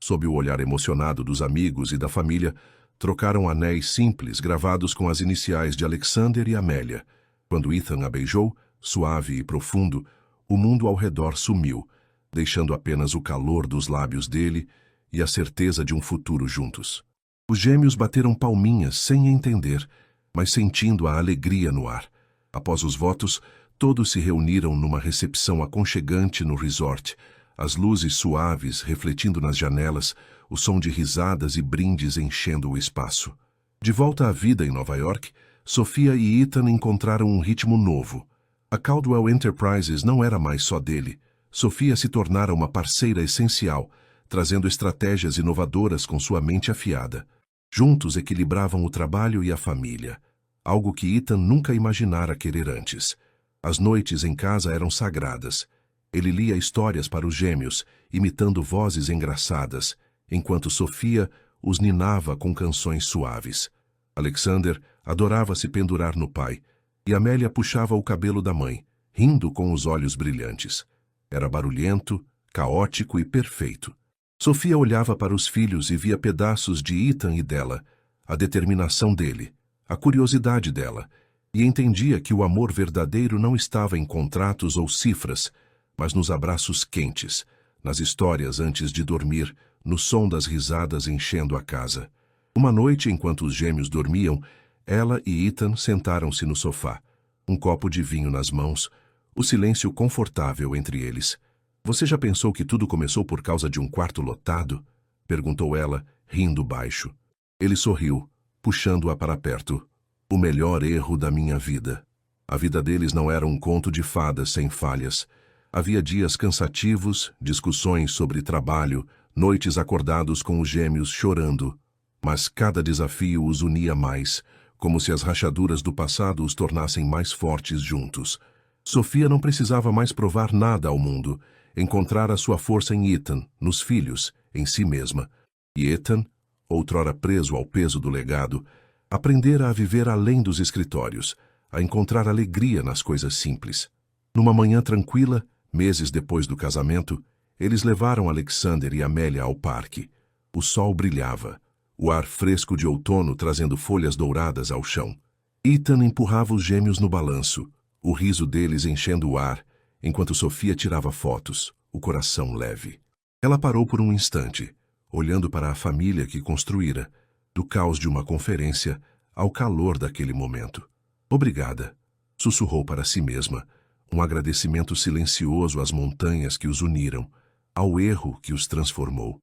Speaker 1: Sob o olhar emocionado dos amigos e da família, trocaram anéis simples gravados com as iniciais de Alexander e Amélia. Quando Ethan a beijou, suave e profundo, o mundo ao redor sumiu, deixando apenas o calor dos lábios dele e a certeza de um futuro juntos. Os gêmeos bateram palminhas sem entender, mas sentindo a alegria no ar. Após os votos, todos se reuniram numa recepção aconchegante no resort, as luzes suaves refletindo nas janelas, o som de risadas e brindes enchendo o espaço. De volta à vida em Nova York, Sofia e Ethan encontraram um ritmo novo. A Caldwell Enterprises não era mais só dele. Sofia se tornara uma parceira essencial, trazendo estratégias inovadoras com sua mente afiada. Juntos equilibravam o trabalho e a família, algo que Ethan nunca imaginara querer antes. As noites em casa eram sagradas. Ele lia histórias para os gêmeos, imitando vozes engraçadas, enquanto Sofia os ninava com canções suaves. Alexander adorava se pendurar no pai, e Amélia puxava o cabelo da mãe, rindo com os olhos brilhantes. Era barulhento, caótico e perfeito. Sofia olhava para os filhos e via pedaços de Ethan e dela, a determinação dele, a curiosidade dela, e entendia que o amor verdadeiro não estava em contratos ou cifras, mas nos abraços quentes, nas histórias antes de dormir, no som das risadas enchendo a casa. Uma noite, enquanto os gêmeos dormiam, ela e Ethan sentaram-se no sofá, um copo de vinho nas mãos, o silêncio confortável entre eles. Você já pensou que tudo começou por causa de um quarto lotado? Perguntou ela, rindo baixo. Ele sorriu, puxando-a para perto. O melhor erro da minha vida. A vida deles não era um conto de fadas sem falhas. Havia dias cansativos, discussões sobre trabalho, noites acordados com os gêmeos chorando. Mas cada desafio os unia mais, como se as rachaduras do passado os tornassem mais fortes juntos. Sofia não precisava mais provar nada ao mundo. Encontrara sua força em Ethan, nos filhos, em si mesma. E Ethan, outrora preso ao peso do legado, aprendera a viver além dos escritórios, a encontrar alegria nas coisas simples. Numa manhã tranquila, meses depois do casamento, eles levaram Alexander e Amélia ao parque. O sol brilhava, o ar fresco de outono trazendo folhas douradas ao chão. Ethan empurrava os gêmeos no balanço, o riso deles enchendo o ar, enquanto Sofia tirava fotos, o coração leve. Ela parou por um instante, olhando para a família que construíra, do caos de uma conferência ao calor daquele momento. Obrigada, sussurrou para si mesma, um agradecimento silencioso às montanhas que os uniram, ao erro que os transformou.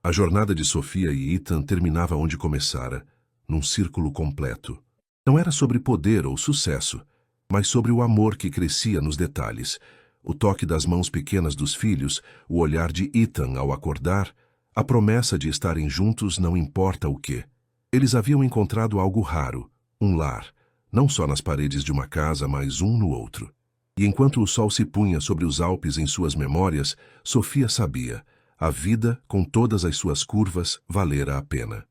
Speaker 1: A jornada de Sofia e Ethan terminava onde começara, num círculo completo. Não era sobre poder ou sucesso, mas sobre o amor que crescia nos detalhes, o toque das mãos pequenas dos filhos, o olhar de Ethan ao acordar, a promessa de estarem juntos não importa o quê. Eles haviam encontrado algo raro, um lar, não só nas paredes de uma casa, mas um no outro. E enquanto o sol se punha sobre os Alpes em suas memórias, Sofia sabia, a vida, com todas as suas curvas, valera a pena.